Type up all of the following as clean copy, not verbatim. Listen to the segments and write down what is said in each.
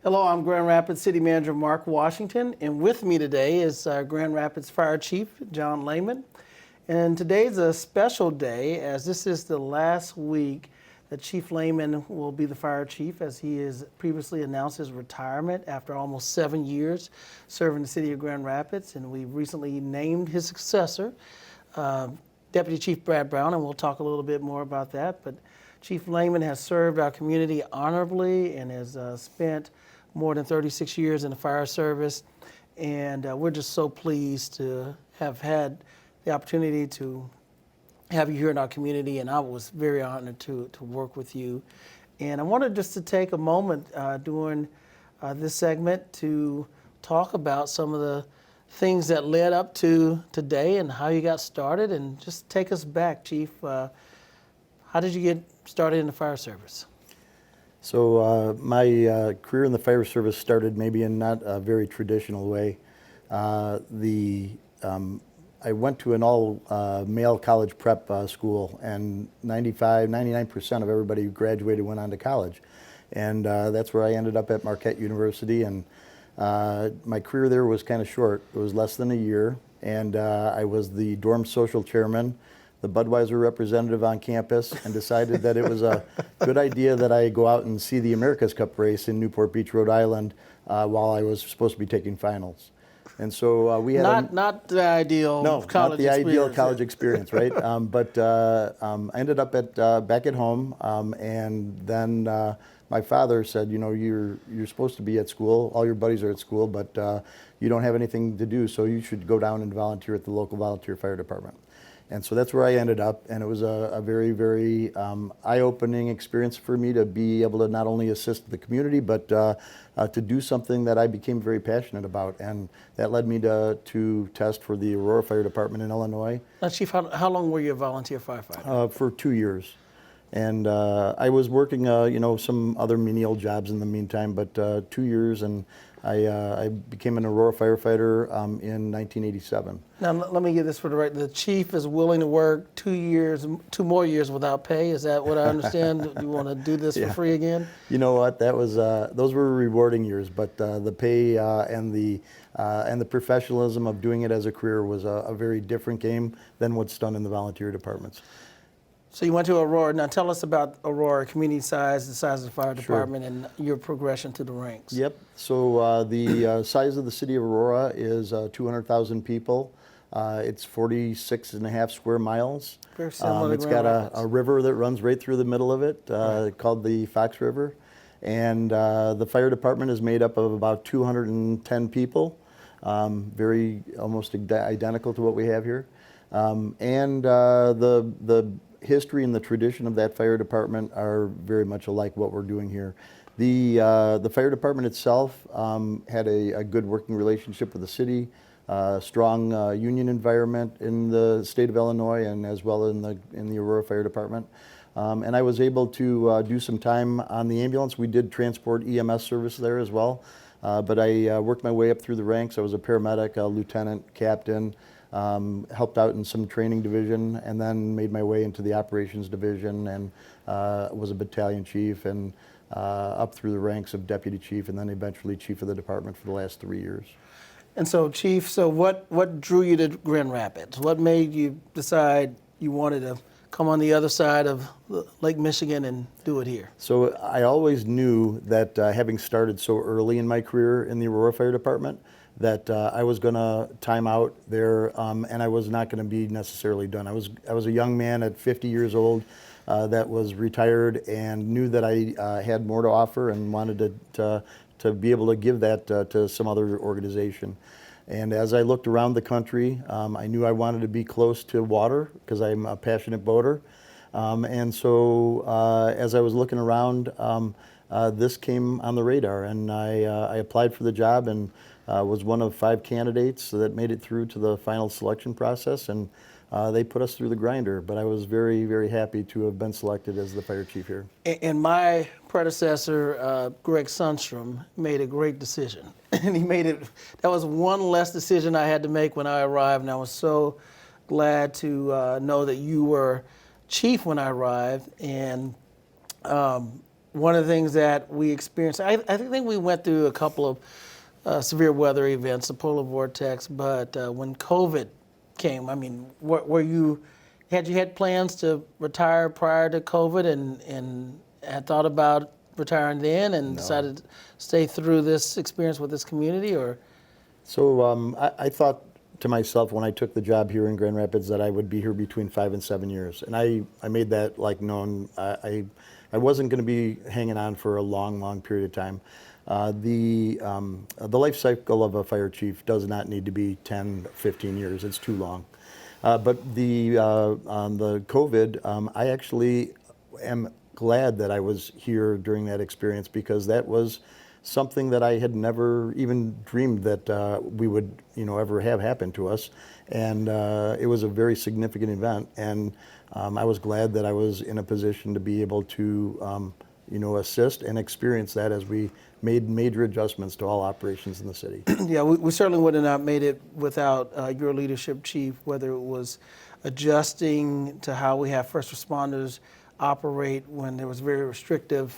Hello, I'm Grand Rapids City Manager Mark Washington, and with me today is Grand Rapids Fire Chief John Lehman. And today's a special day, as this is the last week that Chief Lehman will be the fire chief, as he has previously announced his retirement after almost 7 years serving the city of Grand Rapids. And we recently named his successor, Deputy Chief Brad Brown, and we'll talk a little bit more about that. But Chief Lehman has served our community honorably and has spent more than 36 years in the fire service. And we're just so pleased to have had the opportunity to have you here in our community, and I was very honored to work with you. And I wanted just to take a moment during this segment to talk about some of the things that led up to today and how you got started, and just take us back, Chief. How did you get started in the fire service? So my career in the fire service started maybe in not a very traditional way. I went to an all-male college prep school, and 99% of everybody who graduated went on to college. And that's where I ended up at Marquette University, and my career there was kind of short. It was less than a year, and I was the dorm social chairman, the Budweiser representative on campus, and decided that it was a good idea that I go out and see the America's Cup race in Newport Beach, Rhode Island, while I was supposed to be taking finals. And so we had not the ideal college experience. Ideal college experience, right? But I ended up back at home, and then my father said, you know, you're supposed to be at school. All your buddies are at school, but you don't have anything to do, so you should go down and volunteer at the local volunteer fire department. And so that's where I ended up, and it was a very, very eye-opening experience for me to be able to not only assist the community, but to do something that I became very passionate about. And that led me to test for the Aurora Fire Department in Illinois. Now, Chief, how long were you a volunteer firefighter? For 2 years. And I was working, some other menial jobs in the meantime, but 2 years, and I became an Aurora firefighter in 1987. Now, let me get this for the right. The chief is willing to work 2 more years without pay. Is that what I understand? You want to do this for free again? You know what? That was those were rewarding years, but the pay and the professionalism of doing it as a career was a very different game than what's done in the volunteer departments. So you went to Aurora. Now tell us about Aurora, community size, the size of the fire department, and your progression to the ranks. Yep. So the size of the city of Aurora is 200,000 people. It's 46.5 square miles. Very similar to It's Grand got Rapids. a river that runs right through the middle of it, called the Fox River. And the fire department is made up of about 210 people, very almost identical to what we have here. And the history and the tradition of that fire department are very much alike what we're doing here. The fire department itself had a good working relationship with the city, strong union environment in the state of Illinois, and as well in the Aurora Fire Department. And I was able to do some time on the ambulance. We did transport EMS service there as well, but I worked my way up through the ranks. I was a paramedic, a lieutenant, captain. Helped out in some training division, and then made my way into the operations division, and was a battalion chief, and up through the ranks of deputy chief, and then eventually chief of the department for the last 3 years. And so, Chief, what drew you to Grand Rapids? What made you decide you wanted to come on the other side of Lake Michigan and do it here? So I always knew that having started so early in my career in the Aurora Fire Department, that I was going to time out there, and I was not going to be necessarily done. I was a young man at 50 years old that was retired, and knew that I had more to offer, and wanted to be able to give that to some other organization. And as I looked around the country, I knew I wanted to be close to water because I'm a passionate boater. And so as I was looking around, this came on the radar, and I applied for the job, and was one of 5 candidates that made it through to the final selection process, and they put us through the grinder. But I was very, very happy to have been selected as the fire chief here. And my predecessor, Greg Sundstrom, made a great decision. And that was one less decision I had to make when I arrived, and I was so glad to know that you were chief when I arrived. And one of the things that we experienced, I think we went through a couple of severe weather events, the polar vortex, but when COVID came, I mean, had you had plans to retire prior to COVID and had thought about retiring then and decided to stay through this experience with this community, or? So I thought to myself when I took the job here in Grand Rapids that I would be here between 5 and 7 years, and I made that known. I wasn't going to be hanging on for a long period of time. The life cycle of a fire chief does not need to be 10, 15 years. It's too long. But on the COVID, I actually am glad that I was here during that experience, because that was something that I had never even dreamed that we would ever have happen to us. And it was a very significant event. And I was glad that I was in a position to be able to assist and experience that as we made major adjustments to all operations in the city. Yeah, we certainly would have not made it without your leadership, Chief, whether it was adjusting to how we have first responders operate when there was very restrictive,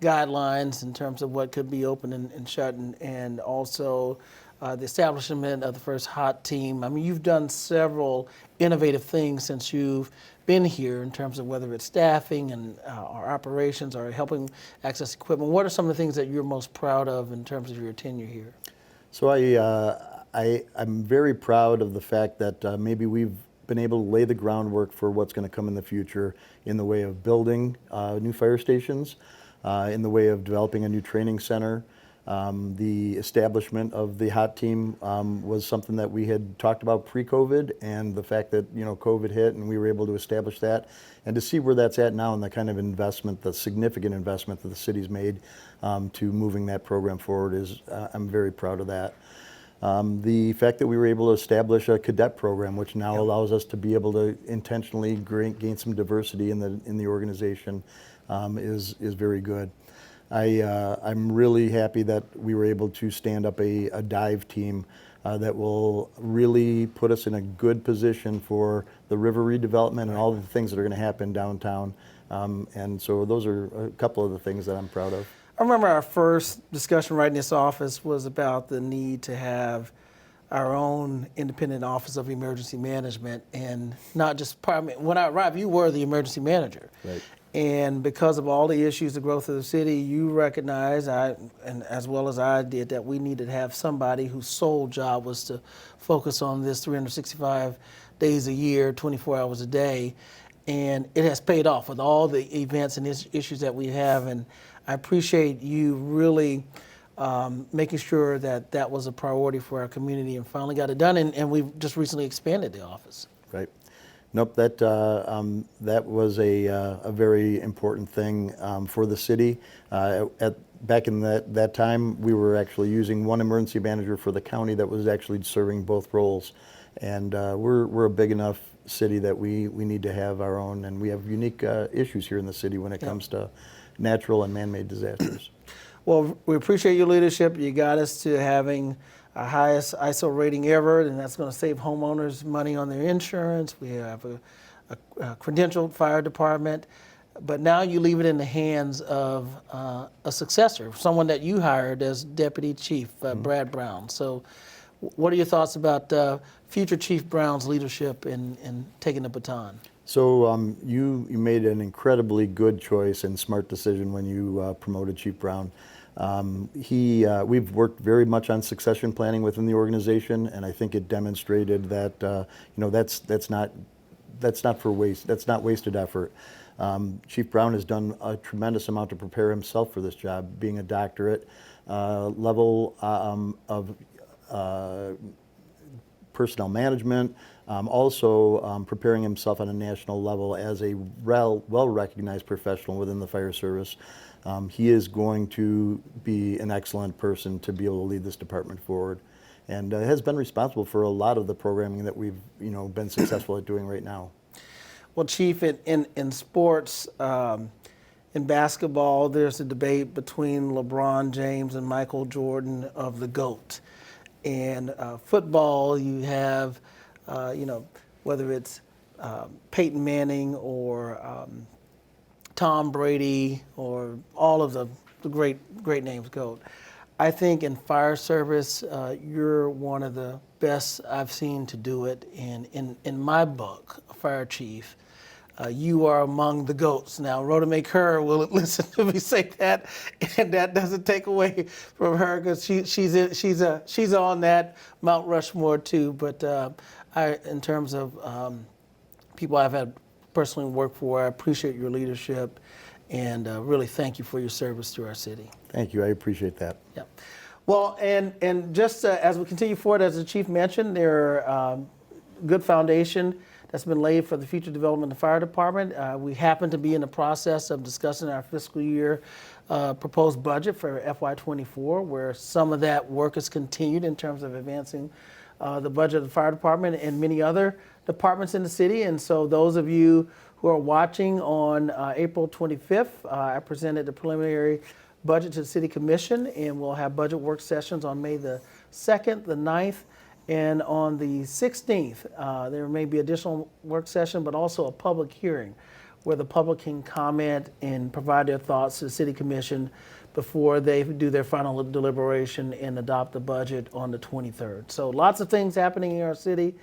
guidelines in terms of what could be open and shut, and also the establishment of the first HOT team. I mean, you've done several innovative things since you've been here in terms of whether it's staffing and our operations or helping access equipment. What are some of the things that you're most proud of in terms of your tenure here? So I'm very proud of the fact that maybe we've been able to lay the groundwork for what's going to come in the future in the way of building new fire stations, in the way of developing a new training center. The establishment of the HOT team was something that we had talked about pre-COVID, and the fact that COVID hit and we were able to establish that, and to see where that's at now and the kind of investment, the significant investment that the city's made to moving that program forward is, I'm very proud of that. The fact that we were able to establish a cadet program, which now allows us to be able to intentionally gain some diversity in the organization, is very good. I'm really happy that we were able to stand up a dive team that will really put us in a good position for the river redevelopment and all the things that are going to happen downtown. And so those are a couple of the things that I'm proud of. I remember our first discussion right in this office was about the need to have our own independent office of emergency management, and not just when I arrived, you were the emergency manager. Right. And because of all the issues, the growth of the city, you recognized, and as well as I did, that we needed to have somebody whose sole job was to focus on this 365 days a year, 24 hours a day. And it has paid off with all the events and issues that we have. And I appreciate you really making sure that that was a priority for our community, and finally got it done. And we've just recently expanded the office. Right. Nope, that was a very important thing for the city. Back in that time, we were actually using one emergency manager for the county that was actually serving both roles. And we're a big enough city that we need to have our own, and we have unique issues here in the city when it comes to natural and man-made disasters. Well, we appreciate your leadership. You got us to having our highest ISO rating ever, and that's going to save homeowners money on their insurance. We have a credentialed fire department, but now you leave it in the hands of a successor, someone that you hired as Deputy Chief, Brad Brown. So what are your thoughts about future Chief Brown's leadership in taking the baton? So you made an incredibly good choice and smart decision when you promoted Chief Brown. We've worked very much on succession planning within the organization, and I think it demonstrated that that's not for waste. That's not wasted effort. Chief Brown has done a tremendous amount to prepare himself for this job, being a doctorate level of personnel management, also preparing himself on a national level as a well-recognized professional within the fire service. He is going to be an excellent person to be able to lead this department forward, and has been responsible for a lot of the programming that we've been successful at doing right now. Well, Chief, in sports, in basketball, there's a debate between LeBron James and Michael Jordan of the GOAT. And football, you have, whether it's Peyton Manning or Tom Brady or all of the great names go. I think in fire service, you're one of the best I've seen to do it. In my book, Fire Chief, you are among the GOATs. Now, Rhoda McCurr will listen to me say that, and that doesn't take away from her because she's on that Mount Rushmore too. But in terms of people I've had personally worked for, I appreciate your leadership, and really thank you for your service to our city. Thank you. I appreciate that. Yeah. Well, and just as we continue forward, as the chief mentioned, there are good foundation that's been laid for the future development of the fire department. We happen to be in the process of discussing our fiscal year proposed budget for FY24, where some of that work is continued in terms of advancing the budget of the fire department and many other departments in the city. And so those of you who are watching on April 25th, I presented the preliminary budget to the City Commission, and we'll have budget work sessions on May the 2nd, the 9th, and on the 16th. There may be additional work session, but also a public hearing where the public can comment and provide their thoughts to the City Commission before they do their final deliberation and adopt the budget on the 23rd. So lots of things happening in our city.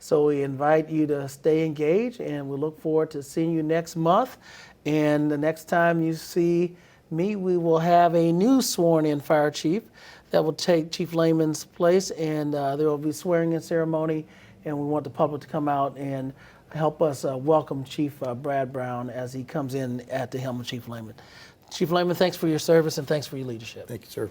So we invite you to stay engaged, and we look forward to seeing you next month. And the next time you see me, we will have a new sworn-in fire chief that will take Chief Lehman's place, and there will be a swearing-in ceremony, and we want the public to come out and help us welcome Chief Brad Brown as he comes in at the helm of Chief Lehman. Chief Lehman, thanks for your service and thanks for your leadership. Thank you, sir.